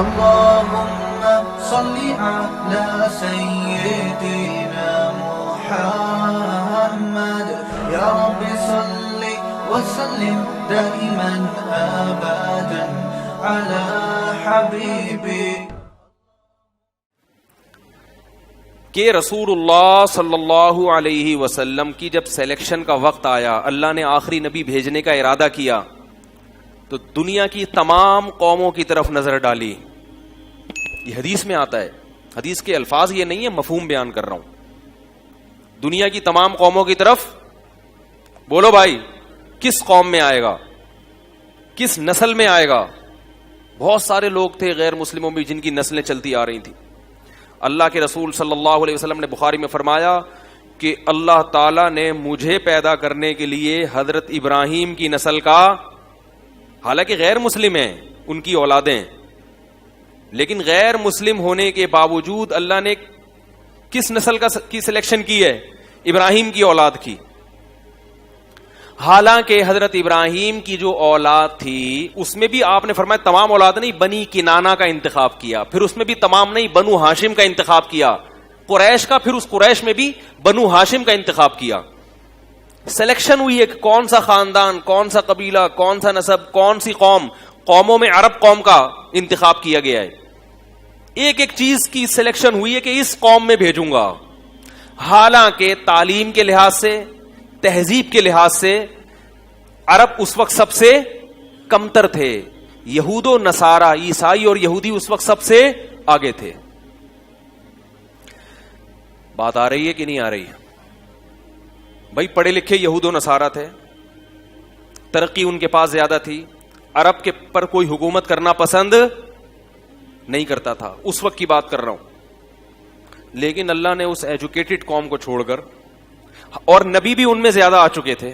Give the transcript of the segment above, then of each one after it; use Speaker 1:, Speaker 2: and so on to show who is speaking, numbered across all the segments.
Speaker 1: اللهم صل على سيدنا محمد يا رب صل وسلم دائما ابدا على حبيبك
Speaker 2: کہ رسول اللہ صلی اللہ علیہ وسلم کی جب سلیکشن کا وقت آیا، اللہ نے آخری نبی بھیجنے کا ارادہ کیا تو دنیا کی تمام قوموں کی طرف نظر ڈالی. یہ حدیث میں آتا ہے، حدیث کے الفاظ یہ نہیں ہے، مفہوم بیان کر رہا ہوں. دنیا کی تمام قوموں کی طرف، بولو بھائی کس قوم میں آئے گا، کس نسل میں آئے گا؟ بہت سارے لوگ تھے غیر مسلموں میں جن کی نسلیں چلتی آ رہی تھیں. اللہ کے رسول صلی اللہ علیہ وسلم نے بخاری میں فرمایا کہ اللہ تعالیٰ نے مجھے پیدا کرنے کے لیے حضرت ابراہیم کی نسل کا، حالانکہ غیر مسلم ہیں ان کی اولادیں، لیکن غیر مسلم ہونے کے باوجود اللہ نے کس نسل کی سلیکشن کی ہے؟ ابراہیم کی اولاد کی. حالانکہ حضرت ابراہیم کی جو اولاد تھی اس میں بھی آپ نے فرمایا تمام اولاد نہیں، بنی کنانہ کا انتخاب کیا، پھر اس میں بھی تمام نہیں، بنو ہاشم کا انتخاب کیا، قریش کا، پھر اس قریش میں بھی بنو ہاشم کا انتخاب کیا. سلیکشن ہوئی ہے کہ کون سا خاندان، کون سا قبیلہ، کون سا نسب، کون سی قوم، قوموں میں عرب قوم کا انتخاب کیا گیا ہے. ایک ایک چیز کی سلیکشن ہوئی ہے کہ اس قوم میں بھیجوں گا. حالانکہ تعلیم کے لحاظ سے، تہذیب کے لحاظ سے عرب اس وقت سب سے کمتر تھے، یہود و نصارہ، عیسائی اور یہودی اس وقت سب سے آگے تھے. بات آ رہی ہے کہ نہیں آ رہی ہے؟ بھائی پڑھے لکھے یہود و نصارہ تھے، ترقی ان کے پاس زیادہ تھی، عرب کے پر کوئی حکومت کرنا پسند نہیں کرتا تھا، اس وقت کی بات کر رہا ہوں. لیکن اللہ نے اس ایجوکیٹڈ قوم کو چھوڑ کر، اور نبی بھی ان میں زیادہ آ چکے تھے،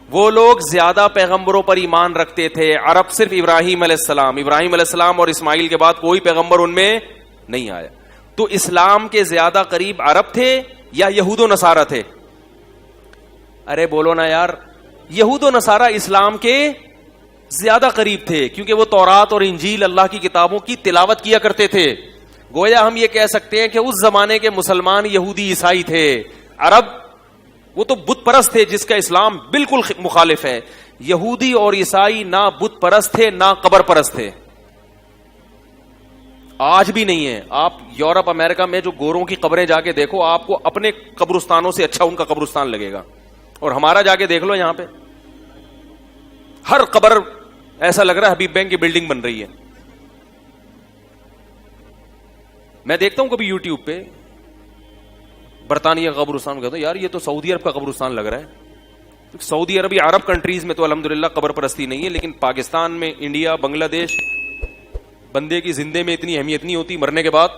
Speaker 2: وہ لوگ زیادہ پیغمبروں پر ایمان رکھتے تھے. عرب صرف ابراہیم علیہ السلام اور اسماعیل کے بعد کوئی پیغمبر ان میں نہیں آیا. تو اسلام کے زیادہ قریب عرب تھے یا یہود و نصارہ تھے؟ ارے بولو نا یار، یہود و نصارہ اسلام کے زیادہ قریب تھے، کیونکہ وہ تورات اور انجیل اللہ کی کتابوں کی تلاوت کیا کرتے تھے. گویا ہم یہ کہہ سکتے ہیں کہ اس زمانے کے مسلمان یہودی عیسائی تھے. عرب وہ تو بت پرست تھے جس کا اسلام بالکل مخالف ہے. یہودی اور عیسائی نہ بت پرست تھے نہ قبر پرست تھے، آج بھی نہیں ہے. آپ یورپ امریکہ میں جو گوروں کی قبریں جا کے دیکھو، آپ کو اپنے قبرستانوں سے اچھا ان کا قبرستان لگے گا. اور ہمارا جا کے دیکھ لو، یہاں پہ ہر قبر ایسا لگ رہا ہے حبیب بینک کی بلڈنگ بن رہی ہے. میں دیکھتا ہوں کبھی یوٹیوب پہ برطانیہ کا قبرستان، کہتا ہوں یار یہ تو سعودی عرب کا قبرستان لگ رہا ہے. سعودی عرب یا عرب کنٹریز میں تو الحمدللہ قبر پرستی نہیں ہے، لیکن پاکستان میں، انڈیا، بنگلہ دیش، بندے کی زندے میں اتنی اہمیت نہیں ہوتی، مرنے کے بعد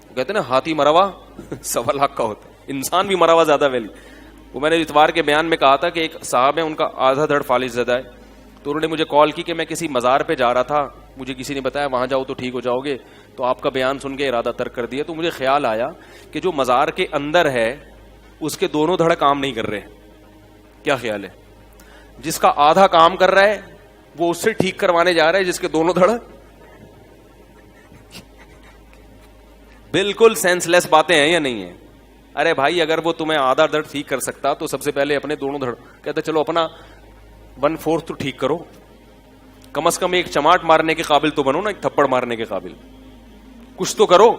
Speaker 2: کہتے ہیں نا ہاتھی مرا ہوا 1.25 لاکھ کا ہوتا ہے، انسان بھی مرا ہوا زیادہ ویلی. وہ میں نے اتوار کے بیان میں کہا تھا کہ ایک صاحب ہے، ان کا آدھا دھڑ فالج زدہ ہے، تو انہوں نے مجھے کال کی کہ میں کسی مزار پہ جا رہا تھا، مجھے کسی نے بتایا وہاں جاؤ تو ٹھیک ہو جاؤ گے، تو آپ کا بیان سن کے ارادہ ترک کر دیا. تو مجھے خیال آیا کہ جو مزار کے اندر ہے اس کے دونوں دھڑ کام نہیں کر رہے. کیا خیال ہے؟ جس کا آدھا کام کر رہا ہے وہ اس سے ٹھیک کروانے جا رہا ہے جس کے دونوں دھڑ. بالکل سینس لیس باتیں ہیں یا نہیں ہیں؟ ارے بھائی اگر وہ تمہیں آدھا دھڑ ٹھیک کر سکتا تو سب سے پہلے اپنے دونوں دھڑ، کہتے چلو اپنا 1/4 تو ٹھیک کرو، کم از کم ایک چماٹ مارنے کے قابل تو بنو نا، ایک تھپڑ مارنے کے قابل کچھ تو کرو.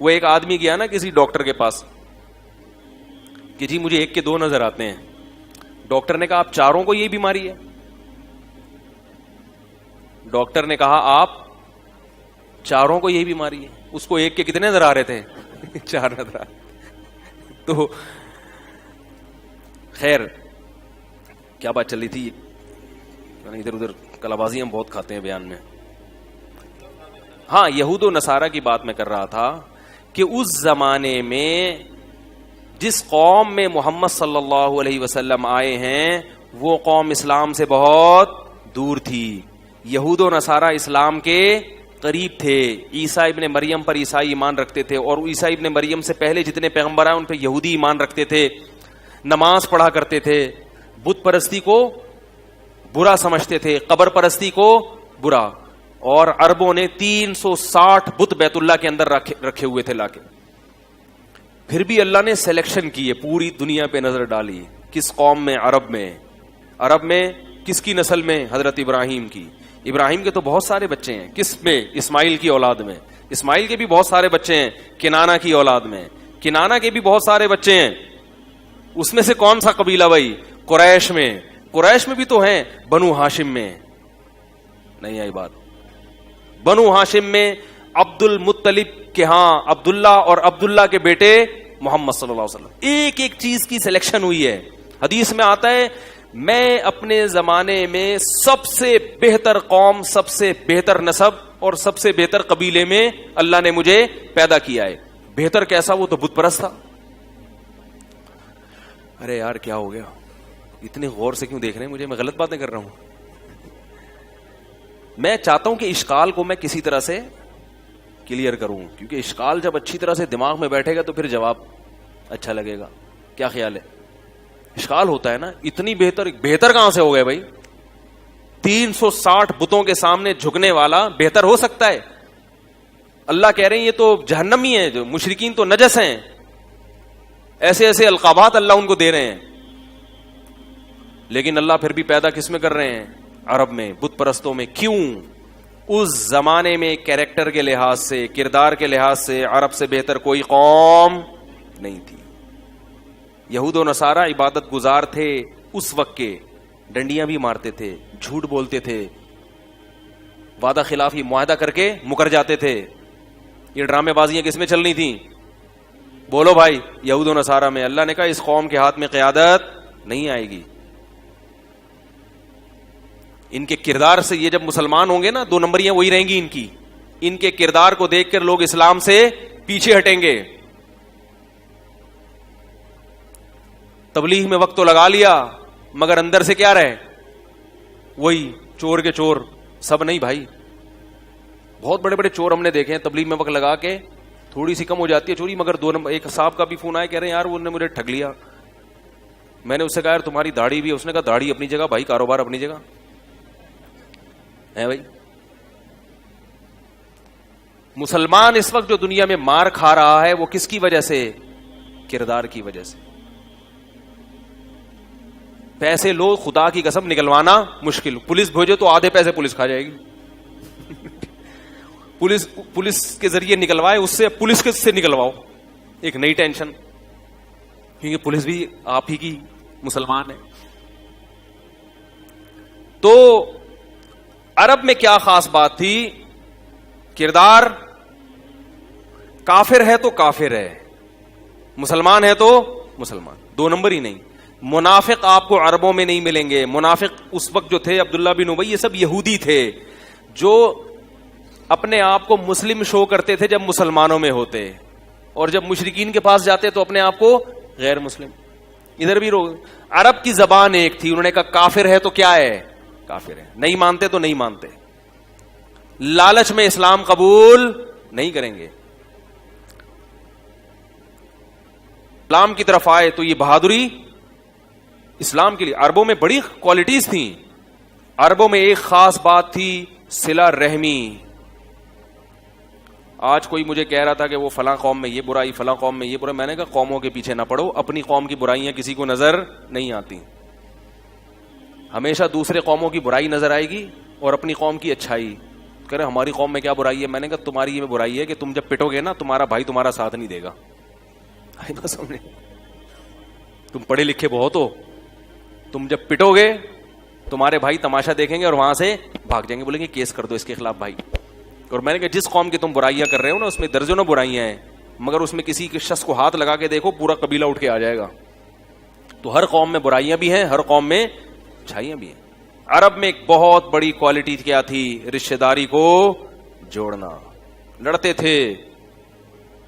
Speaker 2: وہ ایک آدمی گیا نا کسی ڈاکٹر کے پاس کہ جی مجھے 1 کے 2 نظر آتے ہیں. ڈاکٹر نے کہا آپ چاروں کو یہی بیماری ہے؟ ڈاکٹر نے کہا آپ چاروں کو یہی بیماری ہے. اس کو 1 کے کتنے نظر آ رہے تھے؟ 4 نظر آ رہے. تو خیر کیا بات چل رہی تھی؟ ادھر ادھر کلابازی ہم بہت کھاتے ہیں بیان میں. ہاں یہود و نصارہ کی بات میں کر رہا تھا کہ اس زمانے میں جس قوم میں محمد صلی اللہ علیہ وسلم آئے ہیں وہ قوم اسلام سے بہت دور تھی. یہود و نصارہ اسلام کے قریب تھے. عیسیٰ ابن مریم پر عیسائی ایمان رکھتے تھے، اور عیسیٰ ابن مریم سے پہلے جتنے پیغمبر آئے ان پہ یہودی ایمان رکھتے تھے، نماز پڑھا کرتے تھے، بت پرستی کو برا سمجھتے تھے، قبر پرستی کو برا. اور عربوں نے 360 بت بیت اللہ کے اندر رکھے ہوئے تھے لا کے. پھر بھی اللہ نے سلیکشن کی ہے, پوری دنیا پہ نظر ڈالی, کس قوم میں؟ عرب میں کس کی نسل میں؟ حضرت ابراہیم کی. ابراہیم کے تو بہت سارے بچے ہیں, کس میں؟ اسماعیل کی اولاد میں. اسماعیل کے بھی بہت سارے بچے ہیں کنانہ کی اولاد میں. کنانہ کے بھی بہت سارے بچے ہیں, اس میں سے کون سا قبیلہ بھائی؟ قریش میں. قریش میں بھی تو ہیں بنو ہاشم میں. نہیں آئی بات؟ بنو ہاشم میں عبد المطلب کے ہاں عبداللہ اور عبداللہ کے بیٹے محمد صلی اللہ علیہ وسلم. ایک ایک چیز کی سلیکشن ہوئی ہے. حدیث میں آتا ہے میں اپنے زمانے میں سب سے بہتر قوم, سب سے بہتر نسب اور سب سے بہتر قبیلے میں اللہ نے مجھے پیدا کیا ہے. بہتر کیسا؟ وہ تو بت پرست تھا. ارے یار کیا ہو گیا, اتنے غور سے کیوں دیکھ رہے ہیں مجھے؟ میں غلط باتیں کر رہا ہوں؟ میں چاہتا ہوں کہ اشکال کو میں کسی طرح سے کلیئر کروں, کیونکہ اشکال جب اچھی طرح سے دماغ میں بیٹھے گا تو پھر جواب اچھا لگے گا. کیا خیال ہے؟ اشکال ہوتا ہے نا, اتنی بہتر کہاں سے ہو گئے بھائی؟ 360 بتوں کے سامنے جھکنے والا بہتر ہو سکتا ہے؟ اللہ کہہ رہے ہیں یہ تو جہنمی ہیں, جو مشرکین تو نجس ہیں. ایسے ایسے القابات اللہ ان کو دے رہے ہیں, لیکن اللہ پھر بھی پیدا کس میں کر رہے ہیں؟ عرب میں, بت پرستوں میں. کیوں؟ اس زمانے میں کیریکٹر کے لحاظ سے, کردار کے لحاظ سے عرب سے بہتر کوئی قوم نہیں تھی. یہود و نصارہ عبادت گزار تھے اس وقت کے, ڈنڈیاں بھی مارتے تھے, جھوٹ بولتے تھے, وعدہ خلافی معاہدہ کر کے مکر جاتے تھے. یہ ڈرامے بازیاں کس میں چل رہی تھیں؟ بولو بھائی, یہود و نصارہ میں. اللہ نے کہا اس قوم کے ہاتھ میں قیادت نہیں آئے گی. ان کے کردار سے یہ جب مسلمان ہوں گے نا, 2 نمبریاں وہی رہیں گی ان کی. ان کے کردار کو دیکھ کر لوگ اسلام سے پیچھے ہٹیں گے. تبلیغ میں وقت تو لگا لیا, مگر اندر سے کیا رہے؟ وہی چور کے چور. سب نہیں بھائی, بہت بڑے بڑے چور ہم نے دیکھے ہیں تبلیغ میں وقت لگا کے تھوڑی سی کم ہو جاتی ہے چوری, مگر 2 نمبر. ایک صاحب کا بھی فون آیا, کہہ رہے ہیں یار وہ نے مجھے ٹھگ لیا. میں نے اس سے کہا یار تمہاری داڑھی بھی ہے. اس نے کہا داڑھی اپنی جگہ بھائی, کاروبار اپنی جگہ ہے بھائی. مسلمان اس وقت جو دنیا میں مار کھا رہا ہے وہ کس کی وجہ سے؟ کردار کی وجہ سے. پیسے لو, خدا کی قسم نکلوانا مشکل. پولیس بھیجو تو آدھے پیسے پولیس کھا جائے گی. پولیس کے ذریعے نکلوائے, اس سے پولیس کے سے نکلواؤ, ایک نئی ٹینشن, کیونکہ پولیس بھی آپ ہی کی مسلمان ہے. تو عرب میں کیا خاص بات تھی؟ کردار. کافر ہے تو کافر ہے, مسلمان ہے تو مسلمان, 2 نمبر ہی نہیں. منافق آپ کو عربوں میں نہیں ملیں گے. منافق اس وقت جو تھے عبداللہ بن ابی, یہ سب یہودی تھے جو اپنے آپ کو مسلم شو کرتے تھے جب مسلمانوں میں ہوتے, اور جب مشرکین کے پاس جاتے تو اپنے آپ کو غیر مسلم. ادھر بھی عرب کی زبان ایک تھی, انہوں نے کہا کافر ہے تو کیا ہے؟ کافر ہے. نہیں مانتے تو نہیں مانتے. لالچ میں اسلام قبول نہیں کریں گے. اسلام کی طرف آئے تو یہ بہادری اسلام کے لیے. عربوں میں بڑی کوالٹیز تھیں. عربوں میں ایک خاص بات تھی, صلہ رحمی. آج کوئی مجھے کہہ رہا تھا کہ وہ فلاں قوم میں یہ برائی, فلاں قوم میں یہ برائی. میں نے کہا قوموں کے پیچھے نہ پڑو, اپنی قوم کی برائیاں کسی کو نظر نہیں آتی. ہمیشہ دوسرے قوموں کی برائی نظر آئے گی اور اپنی قوم کی اچھائی. کہہ رہے ہماری قوم میں کیا برائی ہے؟ میں نے کہا تمہاری یہ برائی ہے کہ تم جب پٹو گے نا تمہارا بھائی تمہارا ساتھ نہیں دے گا. تم پڑھے لکھے بہت ہو, تم جب پٹو گے تمہارے بھائی تماشا دیکھیں گے اور وہاں سے بھاگ جائیں گے, بولیں گے کیس کر دو اس کے خلاف بھائی. اور میں نے کہا جس قوم کی تم برائیاں کر رہے ہو نا اس میں درجنوں برائیاں ہیں, مگر اس میں کسی کے شخص کو ہاتھ لگا کے دیکھو پورا قبیلہ اٹھ کے آ جائے گا. تو ہر قوم میں برائیاں بھی ہیں, ہر قوم میں اچھائیاں بھی ہیں. عرب میں ایک بہت بڑی کوالٹی کیا تھی؟ رشتہ داری کو جوڑنا. لڑتے تھے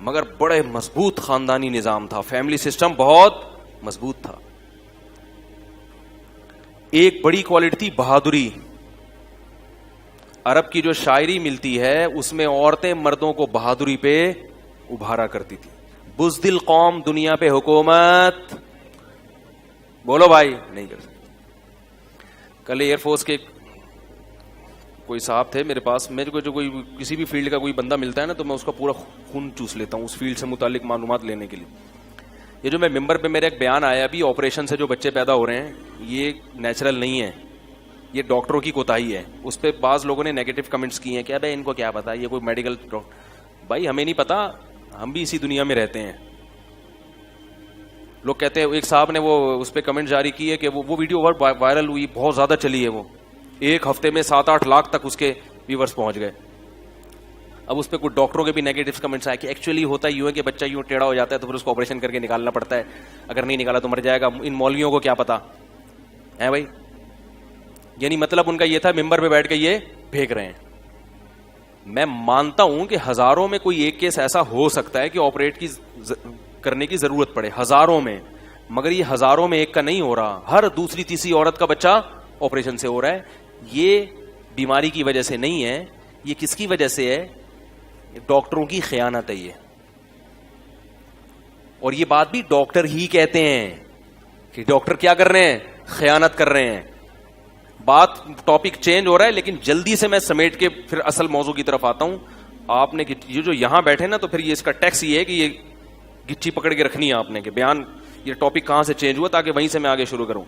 Speaker 2: مگر بڑے مضبوط خاندانی نظام تھا, فیملی سسٹم بہت مضبوط تھا. ایک بڑی کوالٹی تھی بہادری. عرب کی جو شاعری ملتی ہے اس میں عورتیں مردوں کو بہادری پہ ابھارا کرتی تھی. بزدل قوم دنیا پہ حکومت, بولو بھائی, نہیں کر سکتی. کل ایئر فورس کے کوئی صاحب تھے میرے پاس, میرے کو جو کوئی کسی بھی فیلڈ کا کوئی بندہ ملتا ہے نا تو میں اس کا پورا خون چوس لیتا ہوں اس فیلڈ سے متعلق معلومات لینے کے لیے. یہ جو میں ممبر پہ میرا ایک بیان آیا ابھی, آپریشن سے جو بچے پیدا ہو رہے ہیں یہ نیچرل نہیں ہے, یہ ڈاکٹروں کی کوتاہی ہے. اس پہ بعض لوگوں نے نیگیٹو کمنٹس کیے ہیں کہ بھائی ان کو کیا پتا, یہ کوئی میڈیکل. بھائی ہمیں نہیں پتا, ہم بھی اسی دنیا میں رہتے ہیں. لوگ کہتے ہیں, ایک صاحب نے وہ اس پہ کمنٹ جاری کی ہے کہ وہ ویڈیو وائرل ہوئی, بہت زیادہ چلی ہے, وہ ایک ہفتے میں 7-8 لاکھ تک اس کے ویورز پہنچ گئے. اب اس پہ کچھ ڈاکٹروں کے بھی نیگیٹو کمنٹس آئے کہ ایکچولی ہوتا یوں ہے کہ بچہ یوں ٹیڑھا ہو جاتا ہے تو پھر اس کو آپریشن کر کے نکالنا پڑتا ہے, اگر نہیں نکالا تو مر جائے گا. ان مولویوں کو کیا پتا ہے بھائی. یعنی مطلب ان کا یہ تھا ممبر پہ بیٹھ کے یہ پھینک رہے ہیں. میں مانتا ہوں کہ ہزاروں میں کوئی ایک کیس ایسا ہو سکتا ہے کہ آپریٹ کرنے کی ضرورت پڑے, ہزاروں میں, مگر یہ ہزاروں میں ایک کا نہیں ہو رہا. ہر دوسری تیسری عورت کا بچہ آپریشن سے ہو رہا ہے. یہ بیماری کی وجہ سے نہیں ہے, یہ کس کی وجہ سے ہے؟ ڈاکٹروں کی خیانت ہے یہ. اور یہ بات بھی ڈاکٹر ہی کہتے ہیں کہ ڈاکٹر کیا کر رہے ہیں, خیانت کر رہے ہیں. بات ٹاپک چینج ہو رہا ہے لیکن جلدی سے میں سمیٹ کے پھر اصل موضوع کی طرف آتا ہوں. آپ نے یہ جو یہاں بیٹھے نا, تو پھر یہ اس کا ٹیکس یہ ہے کہ یہ گچی پکڑ کے رکھنی ہے آپ نے کہ بیان یہ ٹاپک کہاں سے چینج ہوا, تاکہ وہیں سے میں آگے شروع کروں.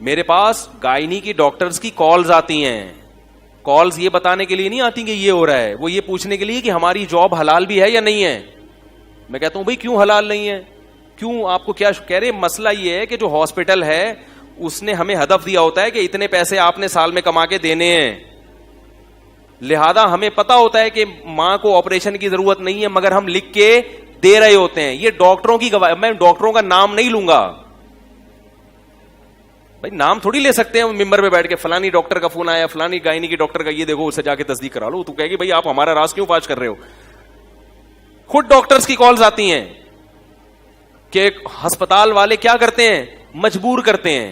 Speaker 2: میرے پاس گائنی کی ڈاکٹرز کی کالز آتی ہیں. کالز یہ بتانے کے لیے نہیں آتی کہ یہ ہو رہا ہے, وہ یہ پوچھنے کے لیے کہ ہماری جاب حلال بھی ہے یا نہیں ہے. میں کہتا ہوں بھائی کیوں حلال نہیں ہے, کیوں, آپ کو کیا کہہ رہے. مسئلہ یہ ہے کہ جو ہاسپٹل ہے اس نے ہمیں ہدف دیا ہوتا ہے کہ اتنے پیسے آپ نے سال میں کما کے دینے ہیں, لہذا ہمیں پتا ہوتا ہے کہ ماں کو آپریشن کی ضرورت نہیں ہے, مگر ہم لکھ کے دے رہے ہوتے ہیں. یہ ڈاکٹروں کی گواہی. میں ڈاکٹروں کا نام نہیں لوں گا بھائی, نام تھوڑی لے سکتے ہیں ممبر پہ بیٹھ کے فلانی ڈاکٹر کا فون آیا, فلانی گائنی کی ڈاکٹر کا, یہ دیکھو اسے جا کے تصدیق کرا لو. تو کہے گی بھائی آپ ہمارا راز کیوں فاش کر رہے ہو. خود ڈاکٹرز کی کالز آتی ہیں کہ ہسپتال والے کیا کرتے ہیں, مجبور کرتے ہیں.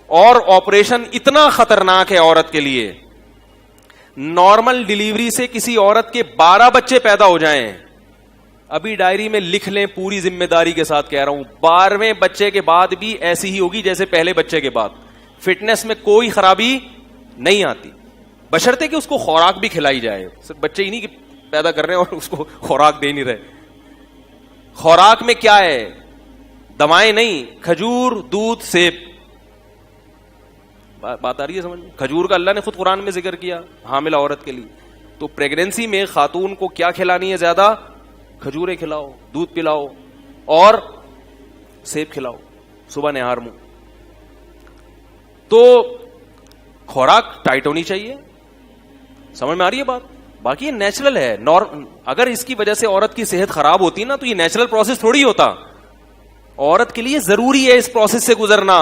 Speaker 2: اور آپریشن اتنا خطرناک ہے عورت کے لیے, نارمل ڈیلیوری سے کسی عورت کے 12 بچے پیدا ہو جائیں, ابھی ڈائری میں لکھ لیں, پوری ذمہ داری کے ساتھ کہہ رہا ہوں, 12ویں بچے کے بعد بھی ایسی ہی ہوگی جیسے پہلے بچے کے بعد. فٹنس میں کوئی خرابی نہیں آتی, بشرطے کہ اس کو خوراک بھی کھلائی جائے. صرف بچے ہی نہیں کہ پیدا کر رہے ہیں اور اس کو خوراک دے نہیں رہے. خوراک میں کیا ہے, دوائیں نہیں, کھجور, دودھ, سیب. بات آ رہی ہے سمجھ میں. کھجور کا اللہ نے خود قرآن میں ذکر کیا حاملہ عورت کے لیے. تو پریگنینسی میں خاتون کو کیا کھلانی ہے زیادہ, کھجوریں کھلاؤ, دودھ پلاؤ اور سیب کھلاؤ صبح نہار منہ. تو خوراک ٹائٹ ہونی چاہیے. سمجھ میں آ رہی ہے بات. باقی یہ نیچرل ہے. اگر اس کی وجہ سے عورت کی صحت خراب ہوتی نا تو یہ نیچرل پروسیس تھوڑی ہوتا. عورت کے لیے ضروری ہے اس پروسیس سے گزرنا,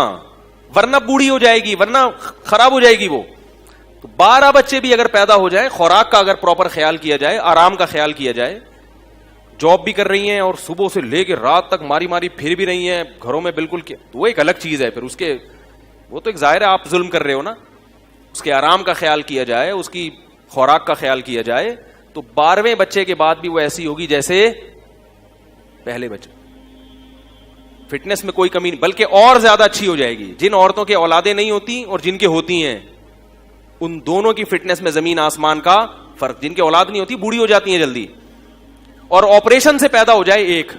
Speaker 2: ورنہ بوڑھی ہو جائے گی, ورنہ خراب ہو جائے گی وہ. تو 12 بچے بھی اگر پیدا ہو جائے, خوراک کا اگر پراپر خیال کیا جائے, آرام کا خیال کیا جائے, جاب بھی کر رہی ہیں اور صبح سے لے کے رات تک ماری ماری پھر بھی رہی ہیں گھروں میں بالکل, تو وہ ایک الگ چیز ہے. پھر اس کے وہ تو ایک ظاہر ہے آپ ظلم کر رہے ہو نا. اس کے آرام کا خیال کیا جائے, اس کی خوراک کا خیال کیا جائے, تو 12ویں بچے کے بعد بھی وہ ایسی ہوگی جیسے پہلے بچے. فٹنس میں کوئی کمی نہیں, بلکہ اور زیادہ اچھی ہو جائے گی. جن عورتوں کے اولادیں نہیں ہوتی اور جن کے ہوتی ہیں, ان دونوں کی فٹنس میں زمین آسمان کا فرق. جن کے اولاد نہیں ہوتی بوڑھی ہو جاتی ہیں جلدی, اور آپریشن سے پیدا ہو جائے ایک.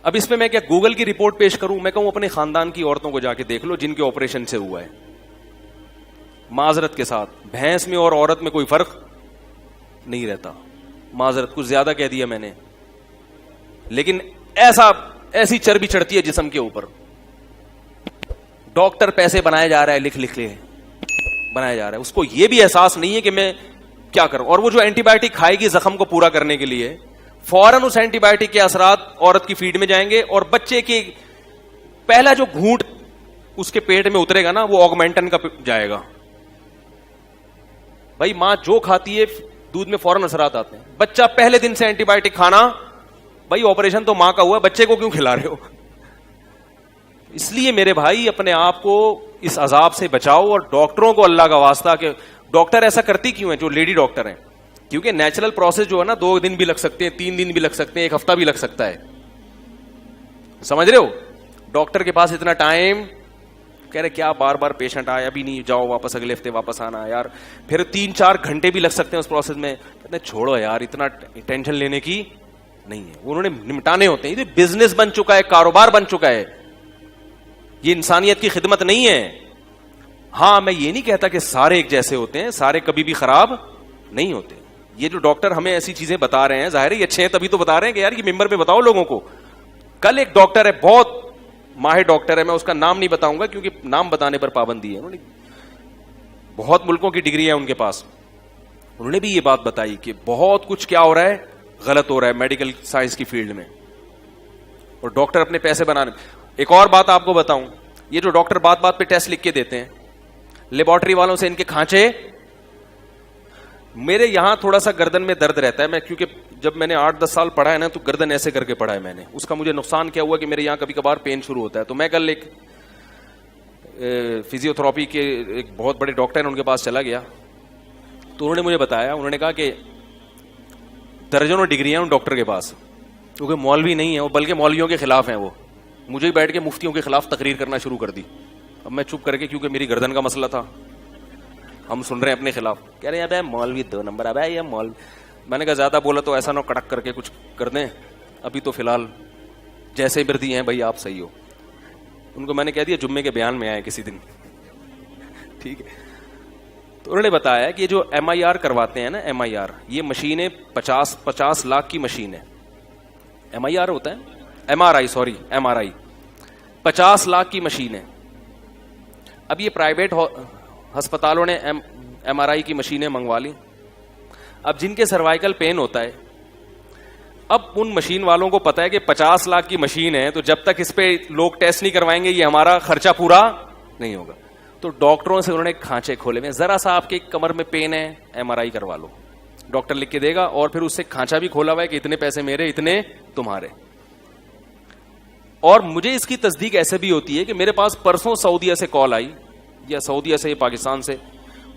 Speaker 2: اب اس پہ میں کیا گوگل کی رپورٹ پیش کروں, میں کہوں اپنے خاندان کی عورتوں کو جا کے دیکھ لو جن کے آپریشن سے ہوا ہے. معذرت کے ساتھ, بھینس میں اور عورت میں کوئی فرق نہیں رہتا. معذرت, کچھ زیادہ کہہ دیا میں نے, لیکن ایسی چربی چڑھتی ہے جسم کے اوپر. ڈاکٹر پیسے بنایا جا رہا ہے, لکھ لے بنایا جا رہا ہے. اس کو یہ بھی احساس نہیں ہے کہ میں کیا کروں. اور وہ جو اینٹی بایوٹک کھائے گی زخم کو پورا کرنے کے لیے, فوراً اس اینٹی بایوٹک کے اثرات عورت کی فیڈ میں جائیں گے, اور بچے کے پہلا جو گھونٹ اس کے پیٹ میں اترے گا نا, وہ آگمنٹن کا جائے گا. بھائی ماں جو کھاتی ہے دودھ میں فوراً اثرات آتے ہیں. بچہ پہلے دن سے اینٹی بایوٹک کھانا, بھائی آپریشن تو ماں کا ہوا, بچے کو کیوں کھلا رہے ہو. اس لیے میرے بھائی اپنے آپ کو اس عذاب سے بچاؤ, اور ڈاکٹروں کو اللہ کا واسطہ کہ ڈاکٹر ایسا کرتی کیوں ہیں جو لیڈی ڈاکٹر ہیں, کیونکہ نیچرل پروسیس جو ہے نا 2 دن بھی لگ سکتے ہیں, 3 دن بھی لگ سکتے ہیں, 1 ہفتہ بھی لگ سکتا ہے. سمجھ رہے ہو. ڈاکٹر کے پاس اتنا ٹائم کہہ رہے کیا بار بار پیشنٹ آیا ابھی نہیں, جاؤ واپس اگلے ہفتے واپس آنا یار, پھر 3-4 گھنٹے بھی لگ سکتے ہیں اس پروسیس میں. کہتے ہیں چھوڑو یار اتنا ٹینشن لینے کی نہیں ہے, انہوں نے نمٹانے ہوتے ہیں. یہ بزنس بن چکا ہے, کاروبار بن چکا ہے, یہ انسانیت کی خدمت نہیں ہے. ہاں میں یہ نہیں کہتا کہ سارے ایک جیسے ہوتے ہیں, سارے کبھی بھی خراب نہیں ہوتے. یہ جو ڈاکٹر ہمیں ایسی چیزیں بتا رہے ہیں ظاہر ہے یہ اچھے ہیں تبھی تو بتا رہے ہیں کہ یار یہ ممبر پہ بتاؤ لوگوں کو. کل ایک ڈاکٹر ہے, بہت ماہر ڈاکٹر ہے, میں اس کا نام نہیں بتاؤں گا کیونکہ نام بتانے پر پابندی ہے, انہوں نے بہت ملکوں کی ڈگری ہے ان کے پاس. انہوں نے بھی یہ بات بتائی کہ بہت کچھ کیا ہو رہا ہے, غلط ہو رہا ہے میڈیکل سائنس کی فیلڈ میں, اور ڈاکٹر اپنے پیسے بنانے. ایک اور بات آپ کو بتاؤں, یہ جو ڈاکٹر بات بات پہ ٹیسٹ لکھ کے دیتے ہیں, لیبارٹری والوں سے ان کے کھانچے. میرے یہاں تھوڑا سا گردن میں درد رہتا ہے, میں کیونکہ جب میں نے 8-10 سال پڑھا ہے نا تو گردن ایسے کر کے پڑھا ہے میں نے. اس کا مجھے نقصان کیا ہوا کہ میرے یہاں کبھی کبھار پین شروع ہوتا ہے. تو میں کل ایک فزیو تھراپی کے ایک بہت بڑے ڈاکٹر ہیں ان کے پاس چلا گیا, تو انہوں نے مجھے بتایا, انہوں نے کہا کہ درجنوں ڈگریاں ان ڈاکٹر کے پاس, کیونکہ مولوی نہیں ہے وہ بلکہ مولویوں کے خلاف ہیں. وہ مجھے ہی بیٹھ کے مفتیوں کے خلاف تقریر کرنا شروع کر دی. اب میں چپ کر کے, کیونکہ میری گردن کا مسئلہ تھا, ہم سن رہے ہیں اپنے خلاف, کہہ رہے ہیں ابے مولوی 2 نمبر, ابے یہ مولوی. میں نے کہا زیادہ بولا تو ایسا نہ کڑک کر کے کچھ کر دیں, ابھی تو فی الحال جیسے مردی ہیں بھائی آپ صحیح ہو. ان کو میں نے کہہ دیا جمعے کے بیان میں آئے کسی دن, ٹھیک ہے. تو انہوں نے بتایا کہ جو MIR کرواتے ہیں نا, MIR یہ مشینیں 50 لاکھ کی مشین ہے. MIR ہوتا ہے MRI 50 لاکھ کی مشین ہے. اب یہ پرائیویٹ ہسپتالوں نے MRI کی مشینیں منگوا لی. اب جن کے سروائیکل پین ہوتا ہے, اب ان مشین والوں کو پتا ہے کہ 50 لاکھ کی مشین ہے, تو جب تک اس پہ لوگ ٹیسٹ نہیں کروائیں گے یہ ہمارا خرچہ پورا نہیں ہوگا. تو ڈاکٹروں سے انہوں نے کھانچے کھولے ہوئے, ذرا سا آپ کے کمر میں پین ہے MRI کروا لو, ڈاکٹر لکھ کے دے گا, اور پھر اس سے کھانچا بھی کھولا ہوا ہے کہ اتنے پیسے میرے اتنے تمہارے. اور مجھے اس کی تصدیق ایسے بھی ہوتی ہے کہ میرے پاس پرسوں سعودیہ سے کال آئی, یا سعودیہ سے یا پاکستان سے,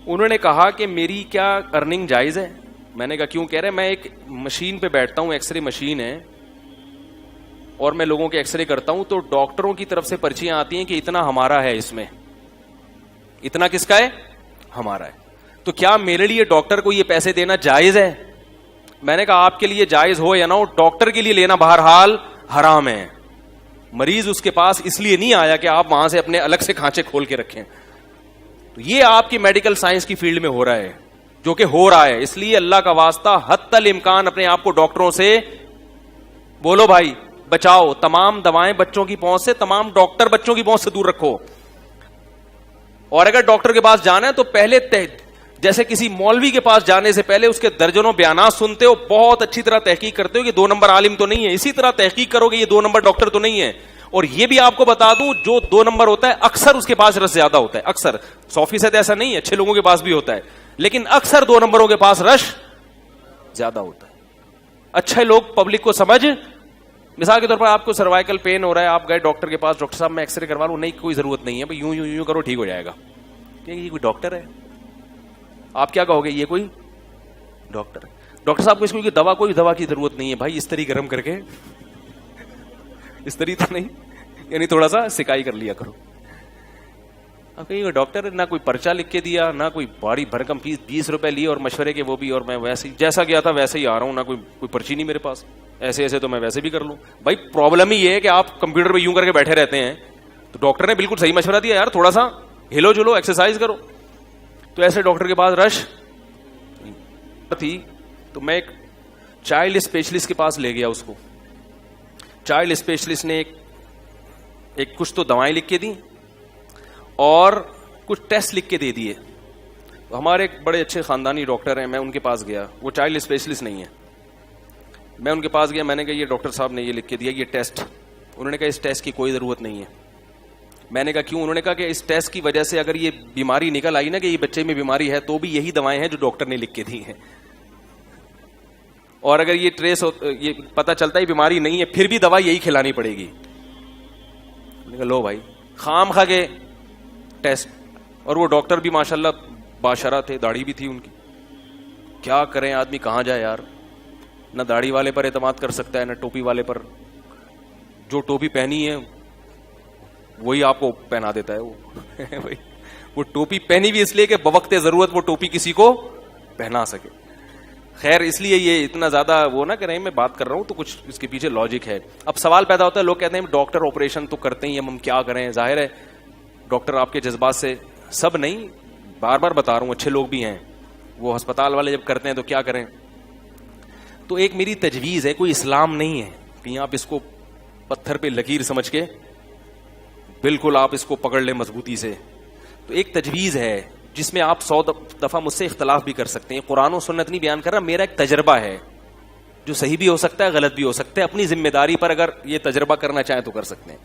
Speaker 2: انہوں نے کہا کہ میری کیا ارننگ جائز ہے. میں نے کہا کیوں. کہہ رہے میں ایک مشین پہ بیٹھتا ہوں, ایکس رے مشین ہے, اور میں لوگوں کے ایکس رے کرتا ہوں, تو ڈاکٹروں کی طرف سے پرچیاں آتی ہیں کہ اتنا ہمارا ہے, اس میں اتنا کس کا ہے, ہمارا ہے. تو کیا میرے لیے ڈاکٹر کو یہ پیسے دینا جائز ہے؟ میں نے کہا آپ کے لیے جائز ہو یا نہ ہو, ڈاکٹر کے لیے لینا بہرحال حرام ہے. مریض اس کے پاس اس لیے نہیں آیا کہ آپ وہاں سے اپنے الگ سے کھانچے کھول کے رکھیں. تو یہ آپ کی میڈیکل سائنس کی فیلڈ میں ہو رہا ہے, جو کہ ہو رہا ہے. اس لیے اللہ کا واسطہ حتی الامکان اپنے آپ کو ڈاکٹروں سے بولو بھائی بچاؤ. تمام دوائیں بچوں کی پہنچ سے, تمام ڈاکٹر بچوں کی پہنچ سے دور رکھو. اور اگر ڈاکٹر کے پاس جانا ہے تو پہلے جیسے کسی مولوی کے پاس جانے سے پہلے اس کے درجنوں بیانات سنتے ہو, بہت اچھی طرح تحقیق کرتے ہو کہ 2 نمبر عالم تو نہیں ہے, اسی طرح تحقیق کرو کہ یہ 2 نمبر ڈاکٹر تو نہیں ہے. اور یہ بھی آپ کو بتا دوں, جو 2 نمبر ہوتا ہے اکثر اس کے پاس رش زیادہ ہوتا ہے. اکثر 100% ایسا نہیں ہے, اچھے لوگوں کے پاس بھی ہوتا ہے, لیکن اکثر 2 نمبروں کے پاس رش زیادہ ہوتا ہے. اچھے لوگ پبلک کو سمجھ, مثال کے طور پر آپ کو سروائیکل پین ہو رہا ہے, آپ گئے ڈاکٹر کے پاس, ڈاکٹر صاحب میں ایکس رے کروا لوں, نہیں کوئی ضرورت نہیں ہے, یوں کرو ٹھیک ہو جائے گا. یہ کوئی ڈاکٹر ہے؟ آپ کیا کہو گے, یہ کوئی ڈاکٹر ہے. ڈاکٹر صاحب کو اس کو کوئی دوا کی ضرورت نہیں ہے بھائی, استری گرم کر کے, استری تو نہیں, یعنی تھوڑا سا سکائی کر لیا کرو. اب کہیں ڈاکٹر نہ کوئی پرچہ لکھ کے دیا, نہ کوئی بڑی بھرکم فیس 20 روپے لی اور مشورے کے وہ بھی, اور میں ویسے ہی جیسا گیا تھا ویسے ہی آ رہا ہوں, نہ کوئی پرچی نہیں میرے پاس. ایسے تو میں ویسے بھی کر لوں. بھائی پرابلم ہی یہ ہے کہ آپ کمپیوٹر پہ یوں کر کے بیٹھے رہتے ہیں. تو ڈاکٹر نے بالکل صحیح مشورہ دیا, یار تھوڑا سا ہلو جلو, ایکسرسائز کرو. تو ایسے ڈاکٹر کے پاس رش تھی. تو میں ایک چائلڈ اسپیشلسٹ کے پاس لے گیا اس کو. چائلڈ اسپیشلسٹ نے ایک کچھ تو دوائیں لکھ کے دی اور کچھ ٹیسٹ لکھ کے دے دیے. ہمارے ایک بڑے اچھے خاندانی ڈاکٹر ہیں, میں ان کے پاس گیا, وہ چائلڈ اسپیشلسٹ نہیں ہے. میں ان کے پاس گیا, میں نے کہا یہ ڈاکٹر صاحب نے یہ لکھ کے دیا, یہ ٹیسٹ. انہوں نے کہا اس ٹیسٹ کی کوئی ضرورت نہیں ہے. میں نے کہا کیوں؟ انہوں نے کہا کہ اس ٹیسٹ کی وجہ سے اگر یہ بیماری نکل آئی نا کہ یہ بچے میں بیماری ہے, تو بھی یہی دوائیں ہیں جو ڈاکٹر نے لکھ کے دی ہیں, اور اگر یہ ٹریس یہ پتہ چلتا ہے بیماری نہیں ہے, پھر بھی دوا یہی کھلانی پڑے گی. میں نے کہا لو بھائی, خام کھا کے ٹیسٹ. اور وہ ڈاکٹر بھی ماشاءاللہ باشرہ تھے, داڑھی بھی تھی ان کی. کیا کریں آدمی, کہاں جائے یار, نہ داڑھی والے پر اعتماد کر سکتا ہے نہ ٹوپی والے پر. جو ٹوپی پہنی ہے وہی آپ کو پہنا دیتا ہے وہ وہ ٹوپی پہنی بھی اس لیے کہ بوقت ضرورت وہ ٹوپی کسی کو پہنا سکے. خیر اس لیے یہ اتنا زیادہ وہ نہ کریں, میں بات کر رہا ہوں تو کچھ اس کے پیچھے لاجک ہے. اب سوال پیدا ہوتا ہے, لوگ کہتے ہیں ڈاکٹر آپریشن تو کرتے ہی ہم کیا کریں. ظاہر ہے ڈاکٹر آپ کے جذبات سے, سب نہیں, بار بار بتا رہا ہوں, اچھے لوگ بھی ہیں, وہ ہسپتال والے جب کرتے ہیں تو کیا کریں. تو ایک میری تجویز ہے, کوئی اسلام نہیں ہے کہ آپ اس کو پتھر پہ لکیر سمجھ کے بالکل آپ اس کو پکڑ لیں مضبوطی سے. تو ایک تجویز ہے جس میں آپ 100 دفعہ مجھ سے اختلاف بھی کر سکتے ہیں, قرآن و سنت نہیں بیان کر رہا, میرا ایک تجربہ ہے جو صحیح بھی ہو سکتا ہے غلط بھی ہو سکتا ہے, اپنی ذمہ داری پر اگر یہ تجربہ کرنا چاہیں تو کر سکتے ہیں.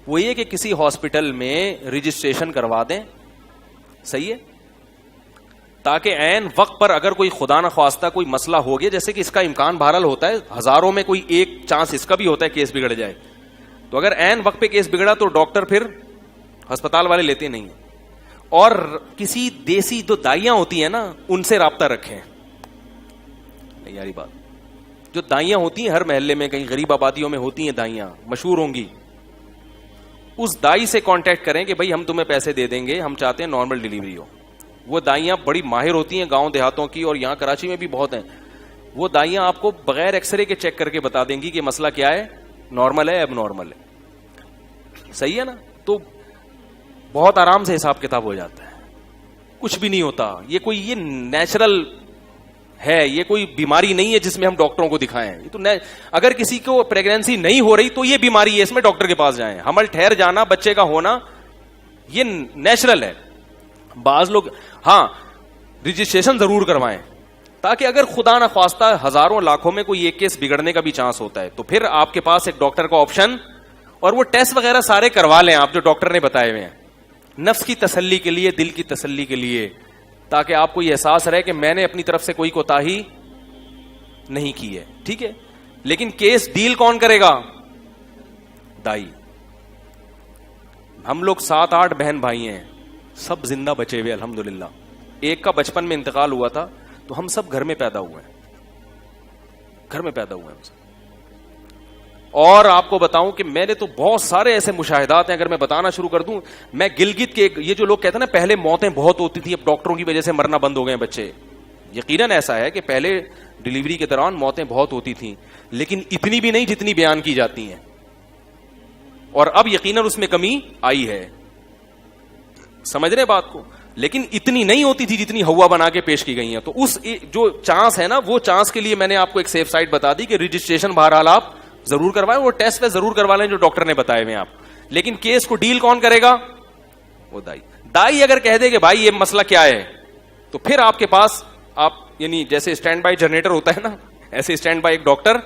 Speaker 2: وہ یہ کہ کسی ہاسپٹل میں رجسٹریشن کروا دیں, صحیح ہے, تاکہ عین وقت پر اگر کوئی خدا نہ خواستہ کوئی مسئلہ ہو گیا, جیسے کہ اس کا امکان بہرحال ہوتا ہے, ہزاروں میں کوئی ایک چانس اس کا بھی ہوتا ہے کیس بگڑ جائے, تو اگر عین وقت پہ کیس بگڑا تو ڈاکٹر پھر ہسپتال والے لیتے نہیں ہیں. اور کسی دیسی جو دائیاں ہوتی ہیں نا ان سے رابطہ رکھیں. نہیں یاری بات, جو دائیاں ہوتی ہیں ہر محلے میں, کہیں غریب آبادیوں میں ہوتی ہیں دائیاں, مشہور ہوں گی, اس دائی سے کانٹیکٹ کریں کہ بھائی ہم تمہیں پیسے دے دیں گے, ہم چاہتے ہیں نارمل ڈیلیوری ہو. وہ دائیاں بڑی ماہر ہوتی ہیں گاؤں دیہاتوں کی, اور یہاں کراچی میں بھی بہت ہیں. وہ دائیاں آپ کو بغیر ایکس رے کے چیک کر کے بتا دیں گی کہ مسئلہ کیا ہے, نارمل ہے اب نارمل ہے, صحیح ہے نا. تو بہت آرام سے حساب کتاب ہو جاتا ہے, کچھ بھی نہیں ہوتا. یہ کوئی یہ نیچرل ہے, یہ کوئی بیماری نہیں ہے جس میں ہم ڈاکٹروں کو دکھائیں. یہ تو اگر کسی کو پریگنینسی نہیں ہو رہی تو یہ بیماری ہے, اس میں ڈاکٹر کے پاس جائیں. حمل ٹھہر جانا, بچے کا ہونا, یہ نیچرل ہے. بعض لوگ ہاں رجسٹریشن ضرور کروائیں, تاکہ اگر خدا نہ خواستہ ہزاروں لاکھوں میں کوئی ایک کیس بگڑنے کا بھی چانس ہوتا ہے تو پھر آپ کے پاس ایک ڈاکٹر کا آپشن, اور وہ ٹیسٹ وغیرہ سارے کروا لیں آپ جو ڈاکٹر نے بتائے ہوئے ہیں, نفس کی تسلی کے لیے, دل کی تسلی کے لیے, تاکہ آپ کو یہ احساس رہے کہ میں نے اپنی طرف سے کوئی کوتاہی نہیں کی ہے. ٹھیک ہے, لیکن کیس ڈیل کون کرے گا؟ دائی. ہم لوگ 7-8 بہن بھائی ہیں, سب زندہ بچے ہوئے الحمدللہ. ایک کا بچپن میں انتقال ہوا تھا, تو ہم سب گھر میں پیدا ہوئے ہیں, گھر میں پیدا ہوئے ہیں ہم سب. اور آپ کو بتاؤں کہ میں نے تو بہت سارے ایسے مشاہدات ہیں, اگر میں بتانا شروع کر دوں. میں گلگت کے, یہ جو لوگ کہتے ہیں نا پہلے موتیں بہت ہوتی تھی, اب ڈاکٹروں کی وجہ سے مرنا بند ہو گئے بچے, یقیناً ایسا ہے کہ پہلے ڈیلیوری کے دوران موتیں بہت ہوتی تھیں, لیکن اتنی بھی نہیں جتنی بیان کی جاتی ہیں, اور اب یقیناً اس میں کمی آئی ہے. سمجھ رہے بات کو؟ لیکن اتنی نہیں ہوتی تھی جتنی ہوا بنا کے پیش کی گئی ہیں. تو اس جو چانس ہے نا, وہ چانس کے لیے میں نے آپ کو ایک سیف سائٹ بتا دی کہ رجسٹریشن بہرحال آپ ضرور کروائیں, وہ ٹیسٹ پہ ضرور کروا لیں جو ڈاکٹر نے بتائے ہوئے آپ. لیکن کیس کو ڈیل کون کرے گا؟ وہ دائی. دائی اگر کہہ دے کہ بھائی یہ مسئلہ کیا ہے, تو پھر آپ کے پاس آپ یعنی جیسے اسٹینڈ بائی جنریٹر ہوتا ہے نا, ایسے اسٹینڈ بائی ایک ڈاکٹر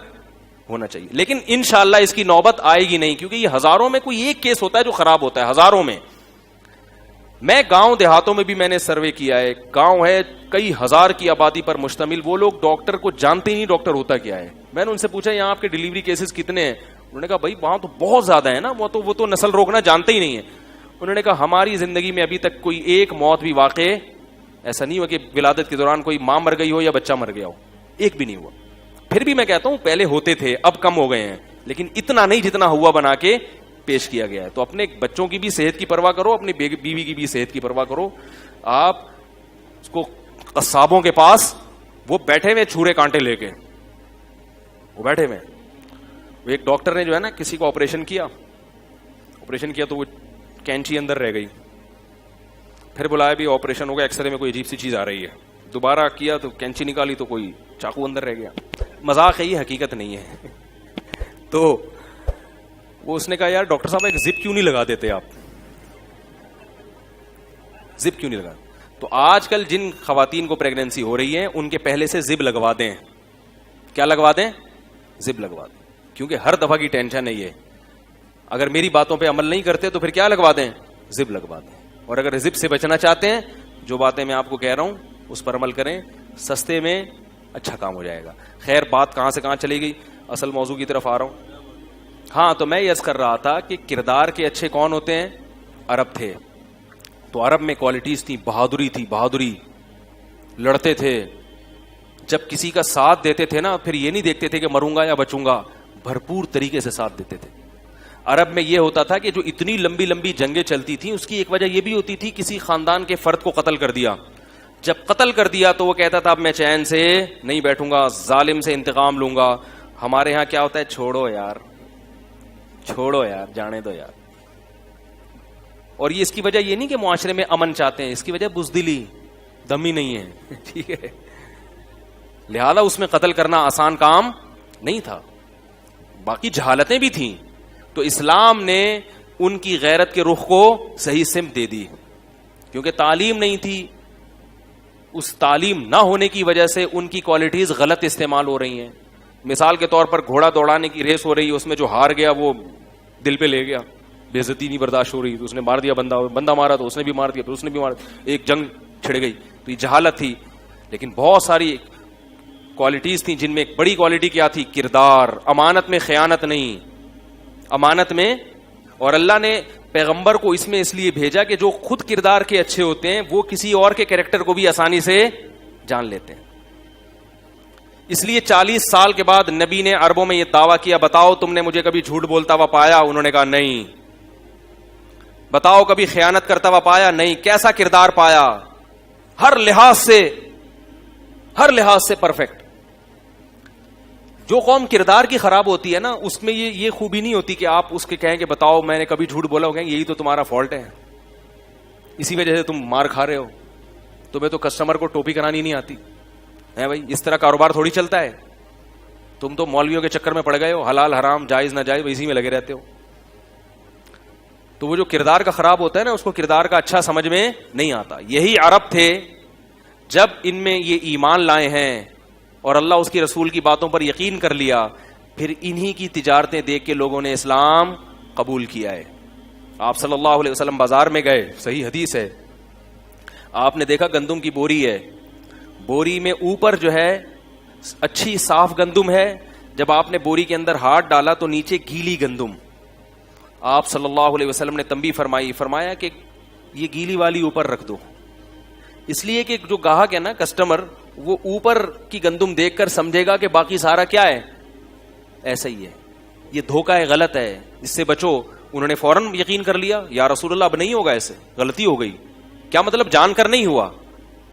Speaker 2: ہونا چاہیے. لیکن انشاءاللہ اس کی نوبت آئے گی نہیں, کیونکہ یہ ہزاروں میں کوئی ایک کیس ہوتا ہے جو خراب ہوتا ہے, ہزاروں میں. میں گاؤں دیہاتوں میں بھی میں نے سروے کیا ہے, گاؤں ہے کئی ہزار کی آبادی پر مشتمل, وہ لوگ ڈاکٹر کو جانتے ہی نہیں ڈاکٹر ہوتا کیا ہے. میں نے ان سے پوچھا یہاں آپ کے ڈیلیوری کیسز کتنے ہیں؟ انہوں نے کہا بھائی وہاں تو بہت زیادہ ہے نا, وہ تو نسل روکنا جانتے ہی نہیں ہے. انہوں نے کہا ہماری زندگی میں ابھی تک کوئی ایک موت بھی واقع ایسا نہیں ہوا کہ ولادت کے دوران کوئی ماں مر گئی ہو یا بچہ مر گیا ہو, ایک بھی نہیں ہوا. پھر بھی میں کہتا ہوں پہلے ہوتے تھے, اب کم ہو گئے ہیں, لیکن اتنا نہیں جتنا ہوا بنا کے پیش کیا گیا ہے. تو اپنے بچوں کی بھی صحت کی پرواہ کرو, اپنی بیوی کی بھی صحت کی پرواہ کرو. آپ اس کو قصابوں کے پاس وہ بیٹھے ہوئے چھورے کانٹے لے کے, وہ بیٹھے ہوئے. وہ ایک ڈاکٹر نے جو ہے نا کسی کو آپریشن کیا تو وہ کینچی اندر رہ گئی. پھر بلایا بھی آپریشن ہو گیا, ایکس رے میں کوئی عجیب سی چیز آ رہی ہے. دوبارہ کیا تو کینچی نکالی تو کوئی چاقو اندر رہ گیا. مذاق ہے یہ, حقیقت نہیں ہے. تو وہ اس نے کہا یار ڈاکٹر صاحب ایک زپ کیوں نہیں لگا دیتے آپ, زپ کیوں نہیں لگا. تو آج کل جن خواتین کو پریگنینسی ہو رہی ہے ان کے پہلے سے زب لگوا دیں. کیا لگوا دیں؟ زب لگوا دیں, کیونکہ ہر دفعہ کی ٹینشن ہے یہ. اگر میری باتوں پہ عمل نہیں کرتے تو پھر کیا لگوا دیں؟ زب لگوا دیں. اور اگر زب سے بچنا چاہتے ہیں, جو باتیں میں آپ کو کہہ رہا ہوں اس پر عمل کریں, سستے میں اچھا کام ہو جائے گا. خیر بات کہاں سے کہاں چلی گئی, اصل موضوع کی طرف آ رہا ہوں. ہاں تو میں یہ عرض کر رہا تھا کہ کردار کے اچھے کون ہوتے ہیں؟ عرب تھے. تو عرب میں کوالٹیز تھی, بہادری تھی, بہادری, لڑتے تھے. جب کسی کا ساتھ دیتے تھے نا, پھر یہ نہیں دیکھتے تھے کہ مروں گا یا بچوں گا, بھرپور طریقے سے ساتھ دیتے تھے. عرب میں یہ ہوتا تھا کہ جو اتنی لمبی لمبی جنگیں چلتی تھیں اس کی ایک وجہ یہ بھی ہوتی تھی کسی خاندان کے فرد کو قتل کر دیا. جب قتل کر دیا تو وہ کہتا تھا اب میں چین سے نہیں بیٹھوں گا, ظالم سے انتقام لوں گا. ہمارے ہاں کیا ہوتا ہے, چھوڑو یار جانے دو یار. اور یہ اس کی وجہ یہ نہیں کہ معاشرے میں امن چاہتے ہیں, اس کی وجہ بزدلی, دمی نہیں ہے. ٹھیک ہے, لہذا اس میں قتل کرنا آسان کام نہیں تھا. باقی جہالتیں بھی تھیں تو اسلام نے ان کی غیرت کے رخ کو صحیح سمت دے دی, کیونکہ تعلیم نہیں تھی. اس تعلیم نہ ہونے کی وجہ سے ان کی کوالٹیز غلط استعمال ہو رہی ہیں. مثال کے طور پر گھوڑا دوڑانے کی ریس ہو رہی ہے, اس میں جو ہار گیا وہ دل پہ لے گیا, بے عزتی نہیں برداشت ہو رہی تو اس نے مار دیا, بندہ مارا تو اس نے بھی مار دیا, پھر اس نے بھی مار دیا, ایک جنگ چھڑ گئی. تو یہ جہالت تھی. لیکن بہت ساری کوالٹیز تھیں جن میں ایک بڑی کوالٹی کیا تھی, کردار. امانت میں خیانت نہیں, امانت میں. اور اللہ نے پیغمبر کو اس میں اس لیے بھیجا کہ جو خود کردار کے اچھے ہوتے ہیں وہ کسی اور کے کریکٹر کو بھی آسانی سے جان لیتے ہیں. اس لیے 40 سال کے بعد نبی نے عربوں میں یہ دعویٰ کیا, بتاؤ تم نے مجھے کبھی جھوٹ بولتا ہوا پایا؟ انہوں نے کہا نہیں. بتاؤ کبھی خیانت کرتا ہوا پایا؟ نہیں. کیسا کردار پایا؟ ہر لحاظ سے پرفیکٹ. جو قوم کردار کی خراب ہوتی ہے نا, اس میں یہ خوبی نہیں ہوتی کہ آپ اس کے کہیں کہ بتاؤ میں نے کبھی جھوٹ بولا ہو, کہیں یہی تو تمہارا فالٹ ہے, اسی وجہ سے تم مار کھا رہے ہو, تمہیں تو کسٹمر کو ٹوپی کرانی نہیں آتی ہے. بھائی اس طرح کاروبار تھوڑی چلتا ہے. تم تو مولویوں کے چکر میں پڑ گئے ہو, حلال حرام جائز نہ جائز اسی میں لگے رہتے ہو. تو وہ جو کردار کا خراب ہوتا ہے نا, اس کو کردار کا اچھا سمجھ میں نہیں آتا. یہی عرب تھے جب ان میں یہ ایمان لائے ہیں اور اللہ اس کی رسول کی باتوں پر یقین کر لیا, پھر انہی کی تجارتیں دیکھ کے لوگوں نے اسلام قبول کیا ہے. آپ صلی اللہ علیہ وسلم بازار میں گئے, صحیح حدیث ہے, آپ نے دیکھا گندم کی بوری ہے, بوری میں اوپر جو ہے اچھی صاف گندم ہے, جب آپ نے بوری کے اندر ہاتھ ڈالا تو نیچے گیلی گندم. آپ صلی اللہ علیہ وسلم نے تنبیہ فرمایا کہ یہ گیلی والی اوپر رکھ دو, اس لیے کہ جو گاہک ہے نا, کسٹمر, وہ اوپر کی گندم دیکھ کر سمجھے گا کہ باقی سارا کیا ہے, ایسا ہی ہے. یہ دھوکہ ہے, غلط ہے, اس سے بچو. انہوں نے فوراً یقین کر لیا, یا رسول اللہ اب نہیں ہوگا, ایسے غلطی ہو گئی. کیا مطلب؟ جان کر نہیں ہوا,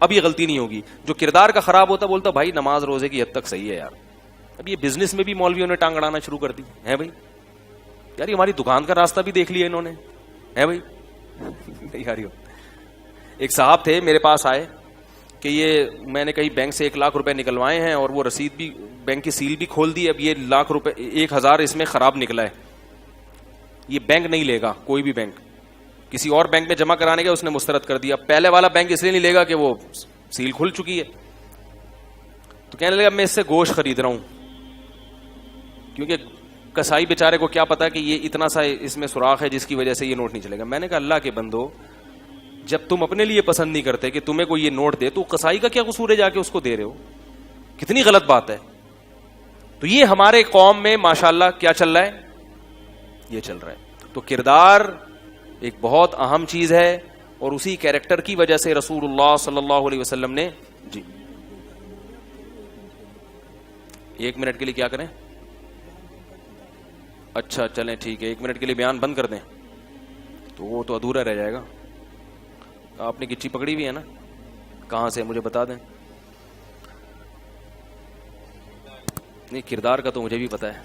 Speaker 2: اب یہ غلطی نہیں ہوگی. جو کردار کا خراب ہوتا بولتا بھائی نماز روزے کی حد تک صحیح ہے یار. اب یہ بزنس میں بھی مولویوں نے ٹانگ اڑانا شروع کر دی ہے. بھائی یار ہماری دکان کا راستہ بھی دیکھ لیا انہوں نے ہے. بھائی نہیں یار. ایک صاحب تھے میرے پاس آئے کہ یہ میں نے کہیں بینک سے 1 لاکھ روپے نکلوائے ہیں اور وہ رسید بھی, بینک کی سیل بھی کھول دی, اب یہ 1 لاکھ روپے 1000 اس میں خراب نکلا ہے, یہ بینک نہیں لے گا. کوئی بھی بینک, کسی اور بینک میں جمع کرانے کا اس نے مسترد کر دیا. پہلے والا بینک اس لیے نہیں لے گا کہ وہ سیل کھل چکی ہے. تو کہنے لگا میں اس سے گوشت خرید رہا ہوں, کیونکہ کسائی بیچارے کو کیا پتا کہ یہ اتنا سا اس میں سوراخ ہے جس کی وجہ سے یہ نوٹ نہیں چلے گا. میں نے کہا اللہ کے بندو, جب تم اپنے لیے پسند نہیں کرتے کہ تمہیں کوئی یہ نوٹ دے, تو کسائی کا کیا قصور ہے جا کے اس کو دے رہے ہو؟ کتنی غلط بات ہے. تو یہ ہمارے قوم میں ماشاءاللہ کیا چل رہا ہے, یہ چل رہا ہے. تو کردار ایک بہت اہم چیز ہے, اور اسی کیریکٹر کی وجہ سے رسول اللہ صلی اللہ علیہ وسلم نے جی 1 منٹ کے لیے کیا کریں؟ اچھا چلیں ٹھیک ہے, 1 منٹ کے لیے بیان بند کر دیں تو وہ تو ادھورا رہ جائے گا. آپ نے گچی پکڑی ہوئی ہے نا, کہاں سے مجھے بتا دیں. نہیں کردار کا تو مجھے بھی پتا ہے.